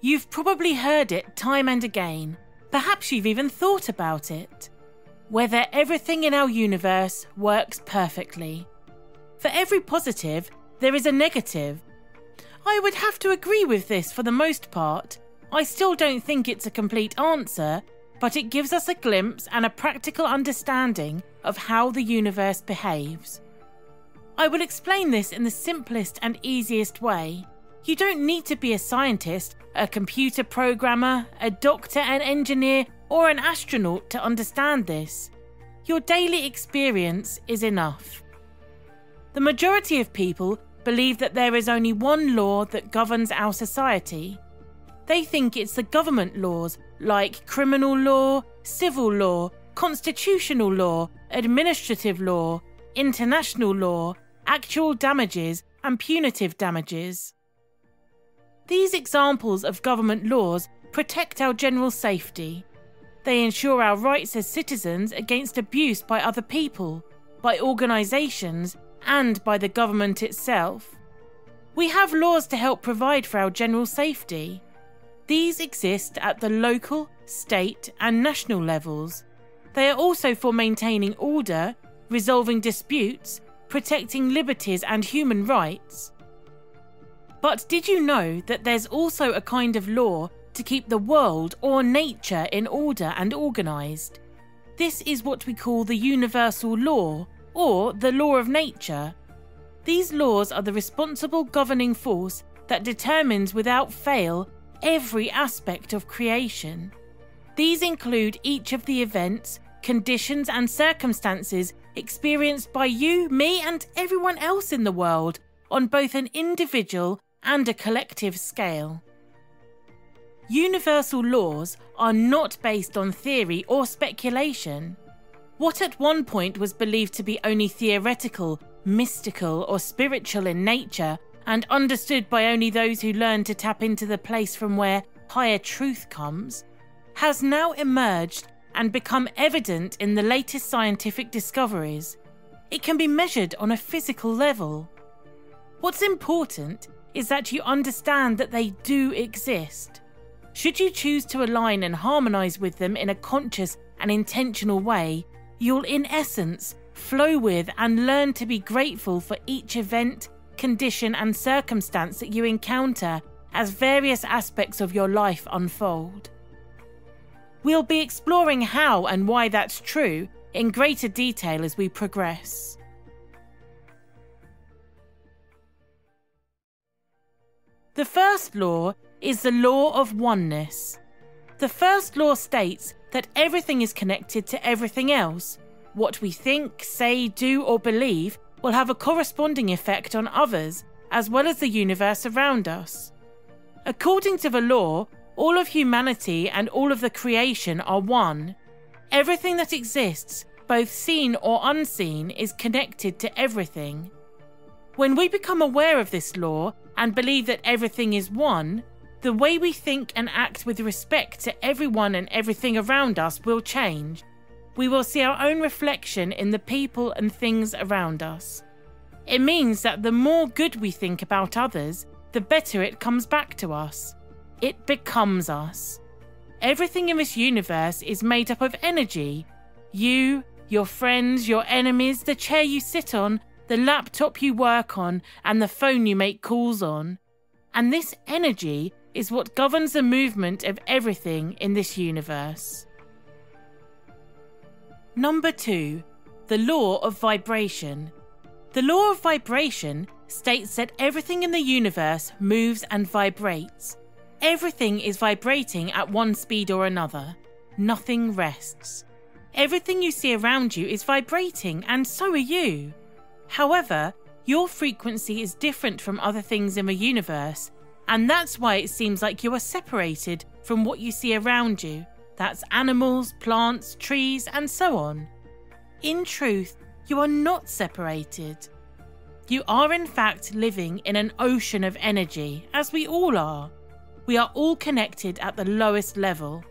You've probably heard it time and again. Perhaps you've even thought about it. Whether everything in our universe works perfectly. For every positive, there is a negative. I would have to agree with this for the most part. I still don't think it's a complete answer, but it gives us a glimpse and a practical understanding of how the universe behaves. I will explain this in the simplest and easiest way. You don't need to be a scientist, a computer programmer, a doctor, an engineer, or an astronaut to understand this. Your daily experience is enough. The majority of people believe that there is only one law that governs our society. They think it's the government laws like criminal law, civil law, constitutional law, administrative law, international law, actual damages, and punitive damages. These examples of government laws protect our general safety. They ensure our rights as citizens against abuse by other people, by organisations, and by the government itself. We have laws to help provide for our general safety. These exist at the local, state, and national levels. They are also for maintaining order, resolving disputes, protecting liberties and human rights. But did you know that there's also a kind of law to keep the world or nature in order and organised? This is what we call the universal law, or the law of nature. These laws are the responsible governing force that determines without fail every aspect of creation. These include each of the events, conditions and circumstances experienced by you, me and everyone else in the world on both an individual and a collective scale. Universal laws are not based on theory or speculation. What at one point was believed to be only theoretical, mystical or spiritual in nature and understood by only those who learn to tap into the place from where higher truth comes, has now emerged and become evident in the latest scientific discoveries. It can be measured on a physical level. What's important is that you understand that they do exist. Should you choose to align and harmonise with them in a conscious and intentional way, you'll in essence flow with and learn to be grateful for each event, condition and circumstance that you encounter as various aspects of your life unfold. We'll be exploring how and why that's true in greater detail as we progress. The first law is the law of oneness. The first law states that everything is connected to everything else. What we think, say, do or believe will have a corresponding effect on others, as well as the universe around us. According to the law, all of humanity and all of the creation are one. Everything that exists, both seen or unseen, is connected to everything. When we become aware of this law and believe that everything is one, the way we think and act with respect to everyone and everything around us will change. We will see our own reflection in the people and things around us. It means that the more good we think about others, the better it comes back to us. It becomes us. Everything in this universe is made up of energy. You, your friends, your enemies, the chair you sit on, the laptop you work on, and the phone you make calls on. And this energy is what governs the movement of everything in this universe. Number 2. The law of vibration. The law of vibration states that everything in the universe moves and vibrates. Everything is vibrating at one speed or another. Nothing rests. Everything you see around you is vibrating, and so are you. However, your frequency is different from other things in the universe, and that's why it seems like you are separated from what you see around you. That's animals, plants, trees, and so on. In truth, you are not separated. You are in fact living in an ocean of energy, as we all are. We are all connected at the lowest level.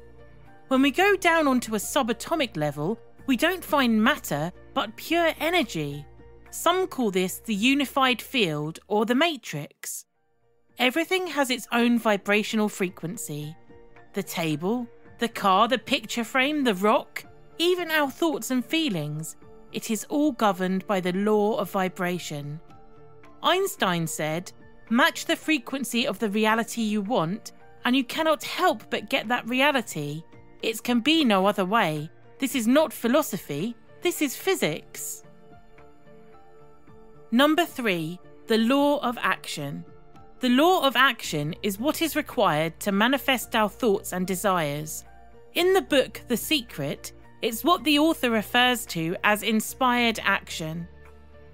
When we go down onto a subatomic level, we don't find matter, but pure energy. Some call this the unified field or the matrix. Everything has its own vibrational frequency. The table, the car, the picture frame, the rock, even our thoughts and feelings. It is all governed by the law of vibration. Einstein said, "Match the frequency of the reality you want, and you cannot help but get that reality. It can be no other way. This is not philosophy, this is physics." Number 3. The law of action. The law of action is what is required to manifest our thoughts and desires. In the book The Secret, it's what the author refers to as inspired action.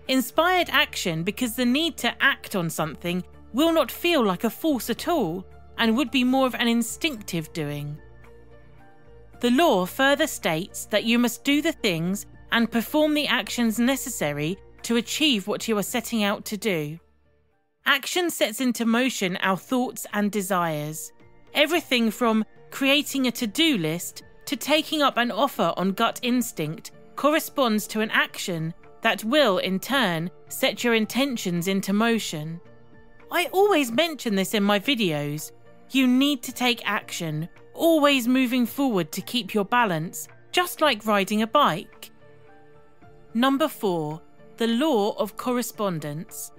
Inspired action because the need to act on something will not feel like a force at all and would be more of an instinctive doing. The law further states that you must do the things and perform the actions necessary to achieve what you are setting out to do. Action sets into motion our thoughts and desires. Everything from creating a to-do list to taking up an offer on gut instinct corresponds to an action that will, in turn, set your intentions into motion. I always mention this in my videos. You need to take action, always moving forward to keep your balance, just like riding a bike. Number 4. The law of correspondence.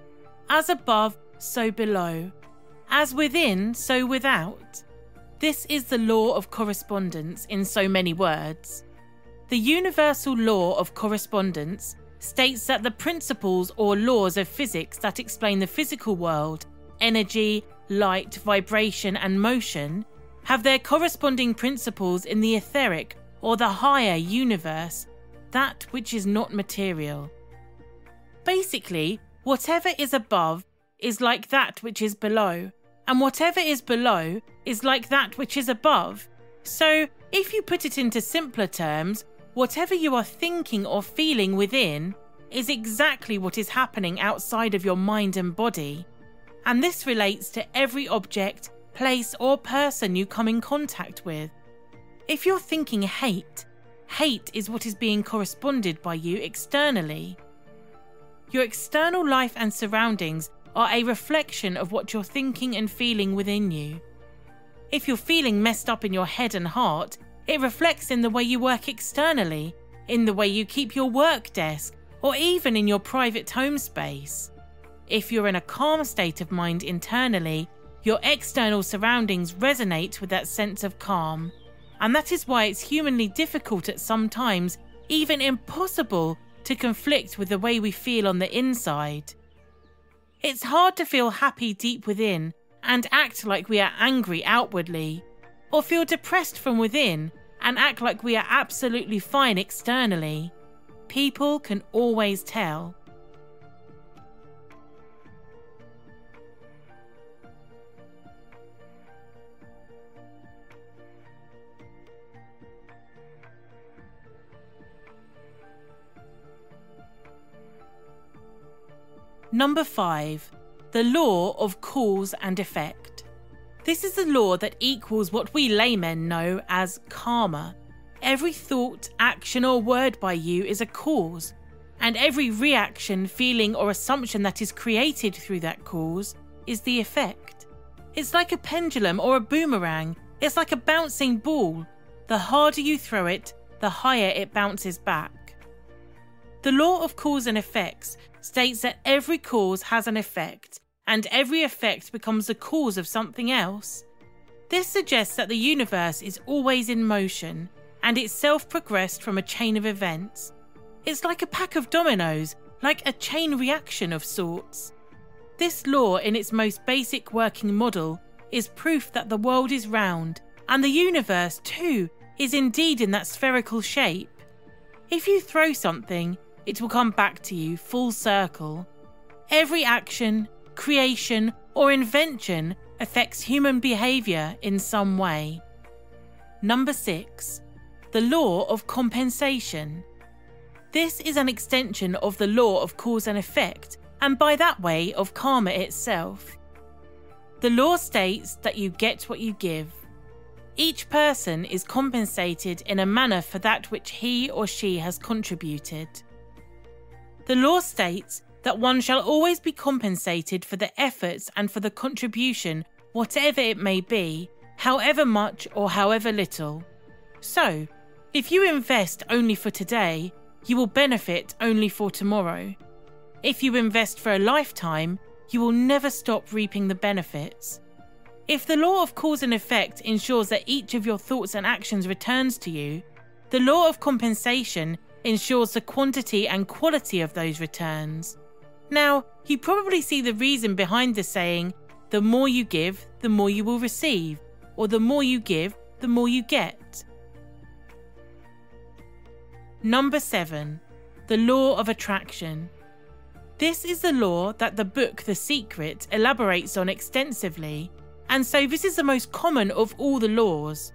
As above, so below. As within, so without. This is the law of correspondence in so many words. The universal law of correspondence states that the principles or laws of physics that explain the physical world, energy, light, vibration, and motion, have their corresponding principles in the etheric or the higher universe, that which is not material. Basically, whatever is above is like that which is below, and whatever is below is like that which is above. So, if you put it into simpler terms, whatever you are thinking or feeling within is exactly what is happening outside of your mind and body. And this relates to every object, place, or person you come in contact with. If you're thinking hate, hate is what is being corresponded by you externally. Your external life and surroundings are a reflection of what you're thinking and feeling within you. If you're feeling messed up in your head and heart, it reflects in the way you work externally, in the way you keep your work desk, or even in your private home space. If you're in a calm state of mind internally, your external surroundings resonate with that sense of calm. And that is why it's humanly difficult at some times, even impossible, to conflict with the way we feel on the inside. It's hard to feel happy deep within and act like we are angry outwardly, or feel depressed from within and act like we are absolutely fine externally. People can always tell. Number 5. The law of cause and effect. This is the law that equals what we laymen know as karma. Every thought, action, or word by you is a cause, and every reaction, feeling, or assumption that is created through that cause is the effect. It's like a pendulum or a boomerang. It's like a bouncing ball. The harder you throw it, the higher it bounces back. The law of cause and effects states that every cause has an effect, and every effect becomes the cause of something else. This suggests that the universe is always in motion, and itself progressed from a chain of events. It's like a pack of dominoes, like a chain reaction of sorts. This law, in its most basic working model, is proof that the world is round, and the universe, too, is indeed in that spherical shape. If you throw something, it will come back to you full circle. Every action, creation, or invention affects human behaviour in some way. Number 6. The law of compensation. This is an extension of the law of cause and effect, and by that way of karma itself. The law states that you get what you give. Each person is compensated in a manner for that which he or she has contributed. The law states that one shall always be compensated for the efforts and for the contribution, whatever it may be, however much or however little. So, if you invest only for today, you will benefit only for tomorrow. If you invest for a lifetime, you will never stop reaping the benefits. If the law of cause and effect ensures that each of your thoughts and actions returns to you, the law of compensation ensures the quantity and quality of those returns. Now, you probably see the reason behind the saying, the more you give, the more you will receive, or the more you give, the more you get. Number 7. The law of attraction. This is the law that the book The Secret elaborates on extensively, and so this is the most common of all the laws.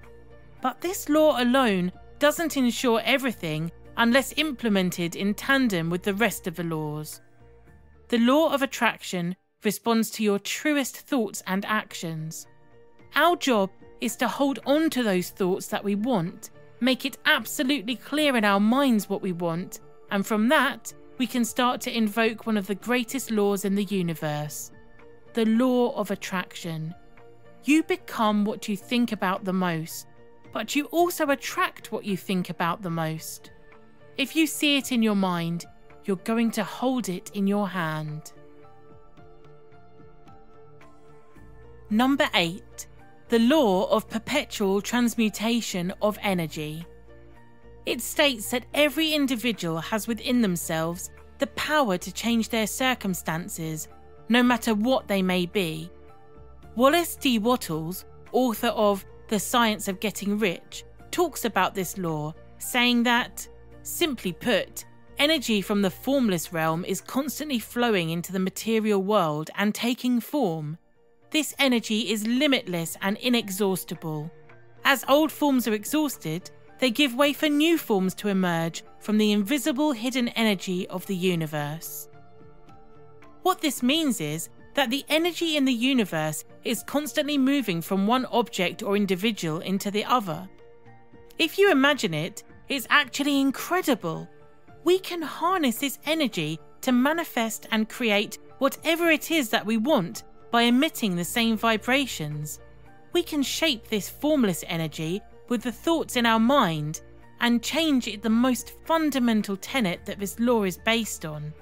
But this law alone doesn't ensure everything unless implemented in tandem with the rest of the laws. The law of attraction responds to your truest thoughts and actions. Our job is to hold on to those thoughts that we want, make it absolutely clear in our minds what we want, and from that, we can start to invoke one of the greatest laws in the universe, the law of attraction. You become what you think about the most, but you also attract what you think about the most. If you see it in your mind, you're going to hold it in your hand. Number 8. The law of perpetual transmutation of energy. It states that every individual has within themselves the power to change their circumstances, no matter what they may be. Wallace D. Wattles, author of The Science of Getting Rich, talks about this law, saying that, simply put, energy from the formless realm is constantly flowing into the material world and taking form. This energy is limitless and inexhaustible. As old forms are exhausted, they give way for new forms to emerge from the invisible hidden energy of the universe. What this means is that the energy in the universe is constantly moving from one object or individual into the other. If you imagine it, it's actually incredible. We can harness this energy to manifest and create whatever it is that we want by emitting the same vibrations. We can shape this formless energy with the thoughts in our mind and change it, the most fundamental tenet that this law is based on.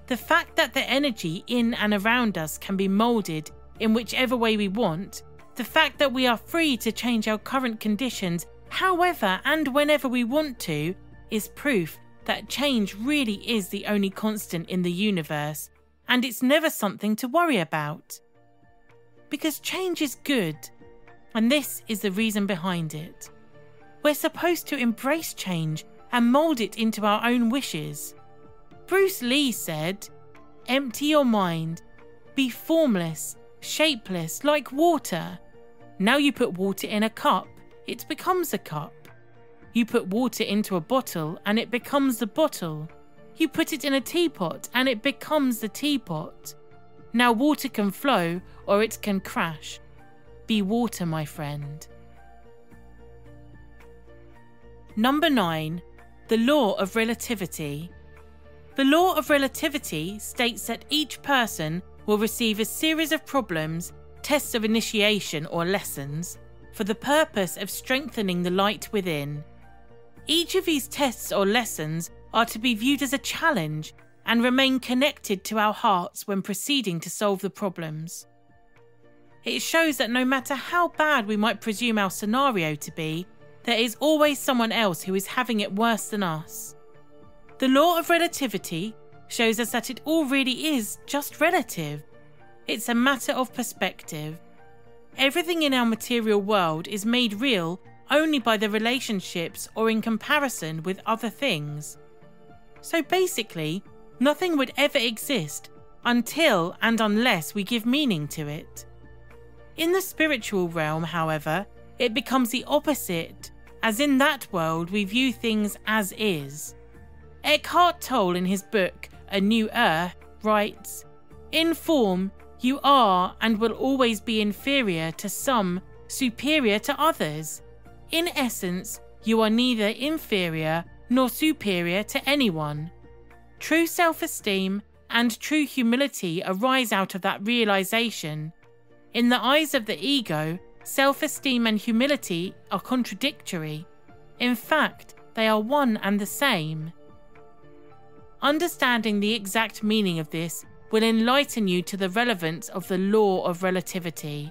The fact that the energy in and around us can be moulded in whichever way we want, the fact that we are free to change our current conditions however and whenever we want to, is proof that change really is the only constant in the universe, and it's never something to worry about. Because change is good, and this is the reason behind it. We're supposed to embrace change and mould it into our own wishes. Bruce Lee said, "Empty your mind, be formless, shapeless, like water. Now you put water in a cup, it becomes a cup. You put water into a bottle and it becomes the bottle. You put it in a teapot and it becomes the teapot. Now water can flow or it can crash. Be water, my friend." Number 9. The law of relativity. The law of relativity states that each person will receive a series of problems, tests of initiation or lessons, for the purpose of strengthening the light within. Each of these tests or lessons are to be viewed as a challenge and remain connected to our hearts when proceeding to solve the problems. It shows that no matter how bad we might presume our scenario to be, there is always someone else who is having it worse than us. The law of relativity shows us that it all really is just relative. It's a matter of perspective. Everything in our material world is made real only by the relationships or in comparison with other things. So basically, nothing would ever exist until and unless we give meaning to it. In the spiritual realm, however, it becomes the opposite, as in that world we view things as is. Eckhart Tolle, in his book A New Earth, writes, "In form, you are and will always be inferior to some, superior to others. In essence, you are neither inferior nor superior to anyone. True self-esteem and true humility arise out of that realization. In the eyes of the ego, self-esteem and humility are contradictory. In fact, they are one and the same. Understanding the exact meaning of this will enlighten you to the relevance of the law of relativity.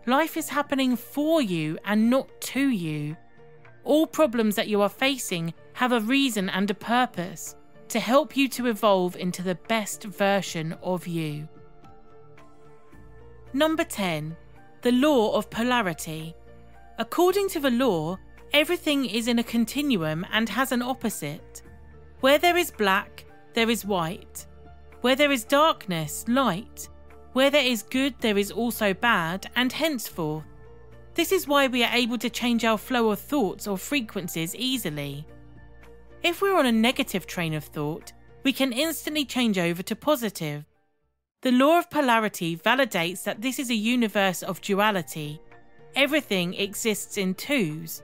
Life is happening for you and not to you. All problems that you are facing have a reason and a purpose to help you to evolve into the best version of you. Number 10. The law of polarity. According to the law, everything is in a continuum and has an opposite. Where there is black, there is white. Where there is darkness, light. Where there is good, there is also bad, and henceforth. This is why we are able to change our flow of thoughts or frequencies easily. If we're on a negative train of thought, we can instantly change over to positive. The law of polarity validates that this is a universe of duality. Everything exists in twos.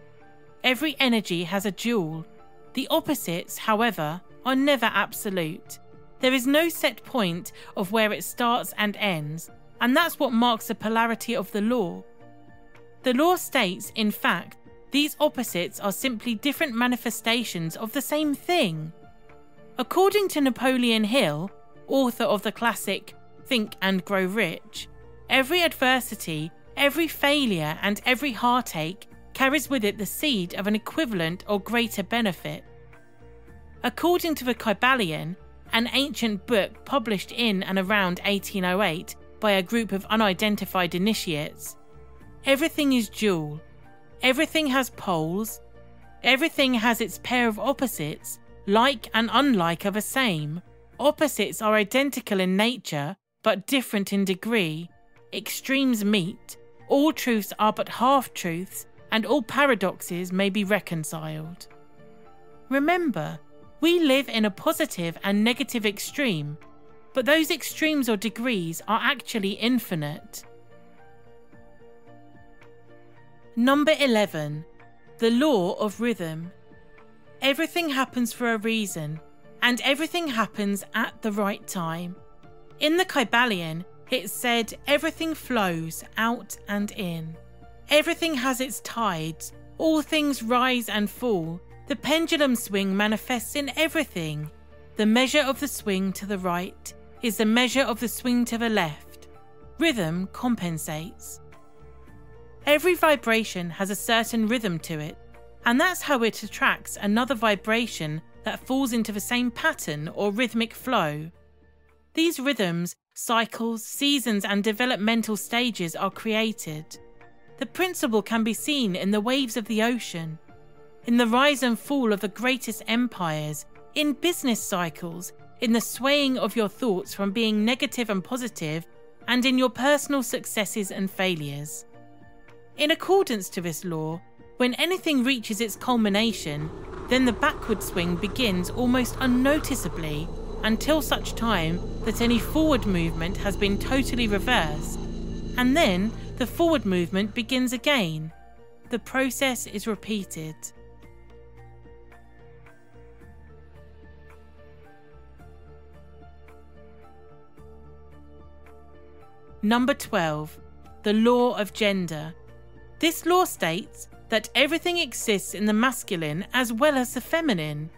Every energy has a dual. The opposites, however, are never absolute. There is no set point of where it starts and ends, and that's what marks the polarity of the law. The law states, in fact, these opposites are simply different manifestations of the same thing. According to Napoleon Hill, author of the classic Think and Grow Rich, every adversity, every failure, and every heartache carries with it the seed of an equivalent or greater benefit. According to the Kybalion, an ancient book published in and around 1808 by a group of unidentified initiates, everything is dual. Everything has poles. Everything has its pair of opposites. Like and unlike are the same. Opposites are identical in nature, but different in degree. Extremes meet. All truths are but half-truths, and all paradoxes may be reconciled. Remember, we live in a positive and negative extreme, but those extremes or degrees are actually infinite. Number 11. The law of rhythm. Everything happens for a reason, and everything happens at the right time. In the Kybalion, it said everything flows out and in. Everything has its tides, all things rise and fall. The pendulum swing manifests in everything. The measure of the swing to the right is the measure of the swing to the left. Rhythm compensates. Every vibration has a certain rhythm to it, and that's how it attracts another vibration that falls into the same pattern or rhythmic flow. These rhythms, cycles, seasons, and developmental stages are created. The principle can be seen in the waves of the ocean, in the rise and fall of the greatest empires, in business cycles, in the swaying of your thoughts from being negative and positive, and in your personal successes and failures. In accordance to this law, when anything reaches its culmination, then the backward swing begins almost unnoticeably until such time that any forward movement has been totally reversed, and then the forward movement begins again. The process is repeated. Number 12. The law of gender. This law states that everything exists in the masculine as well as the feminine.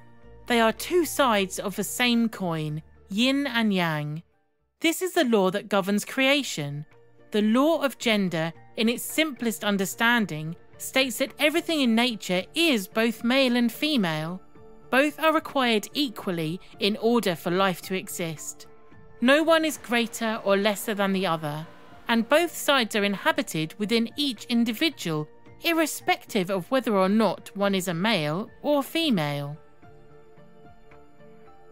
They are two sides of the same coin, yin and yang. This is the law that governs creation. The law of gender, in its simplest understanding, states that everything in nature is both male and female. Both are required equally in order for life to exist. No one is greater or lesser than the other, and both sides are inhabited within each individual, irrespective of whether or not one is a male or female.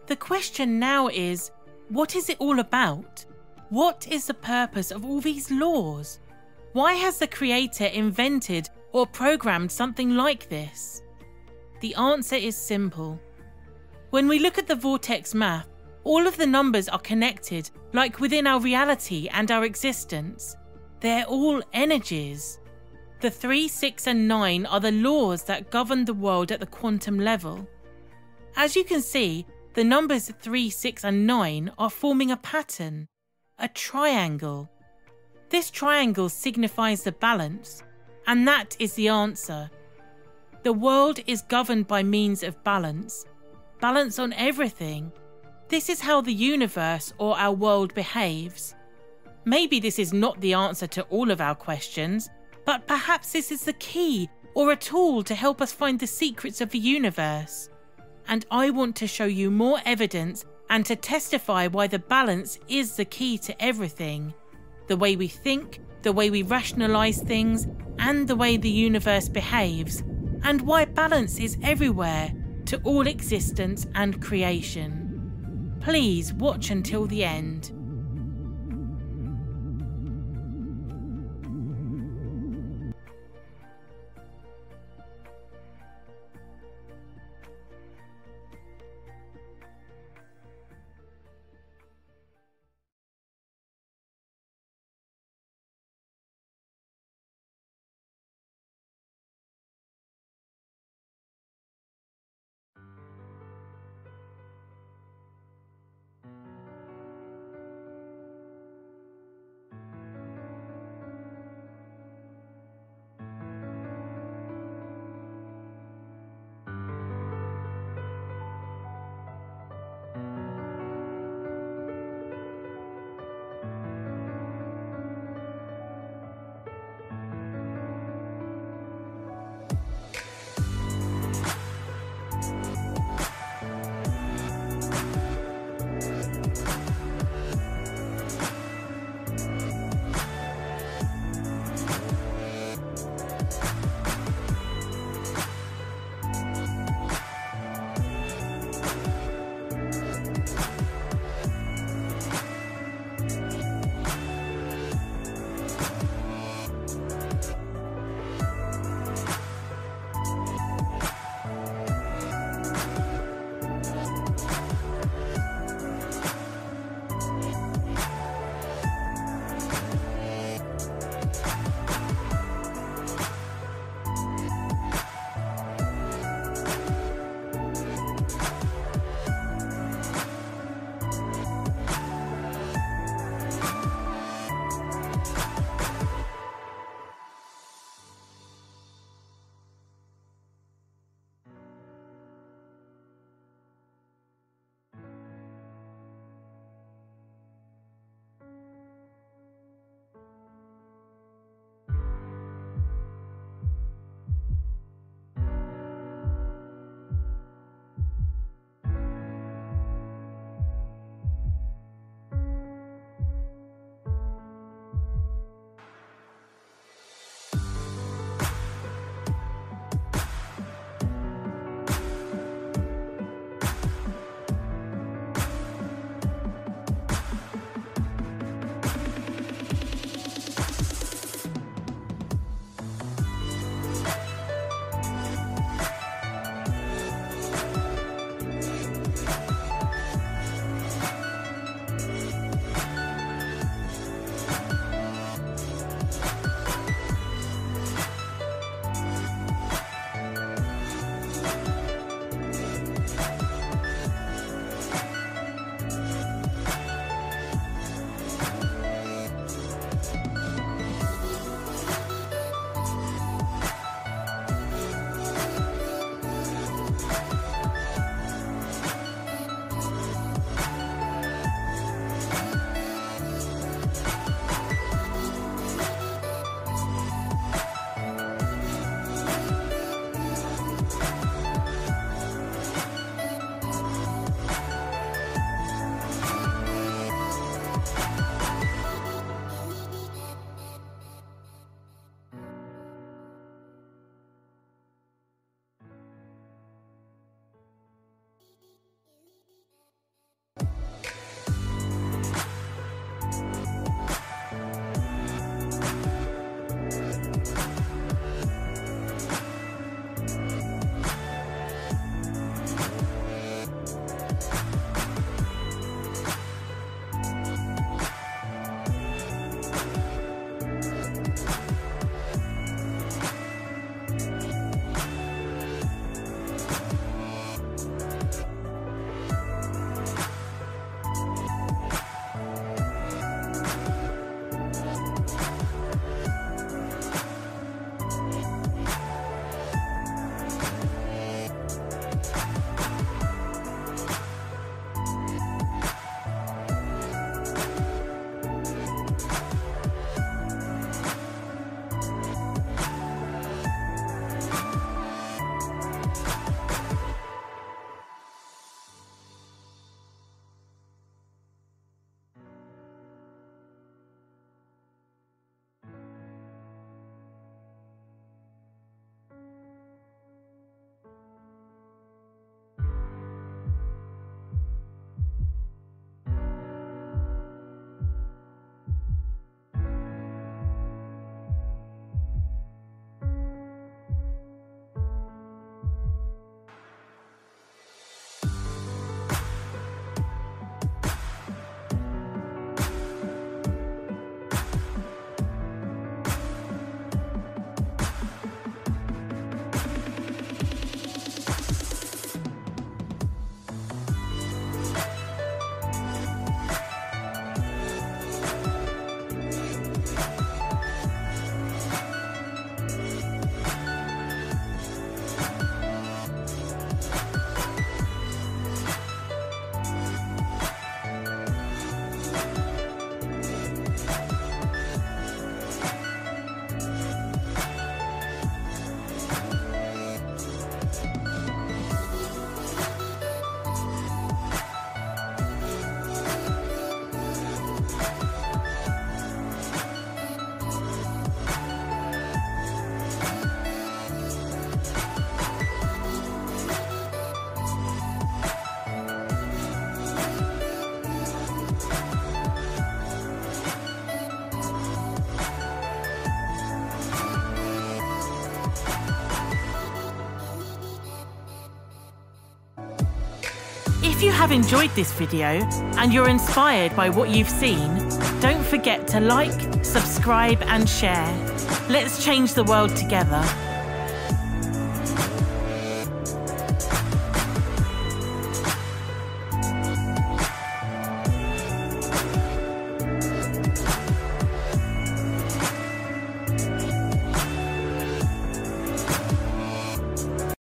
The question now is, what is it all about? What is the purpose of all these laws? Why has the Creator invented or programmed something like this? The answer is simple. When we look at the Vortex math, all of the numbers are connected, like within our reality and our existence. They're all energies. The 3, 6, and 9 are the laws that govern the world at the quantum level. As you can see, The numbers 3, 6 and 9 are forming a pattern, a triangle. This triangle signifies the balance, and that is the answer. The world is governed by means of balance. Balance on everything. This is how the universe or our world behaves. Maybe this is not the answer to all of our questions, but perhaps this is the key or a tool to help us find the secrets of the universe. And I want to show you more evidence and to testify why the balance is the key to everything. The way we think, the way we rationalize things, and the way the universe behaves, and why balance is everywhere, to all existence and creation. Please watch until the end. If you have enjoyed this video and you're inspired by what you've seen, don't forget to like, subscribe and share. Let's change the world together.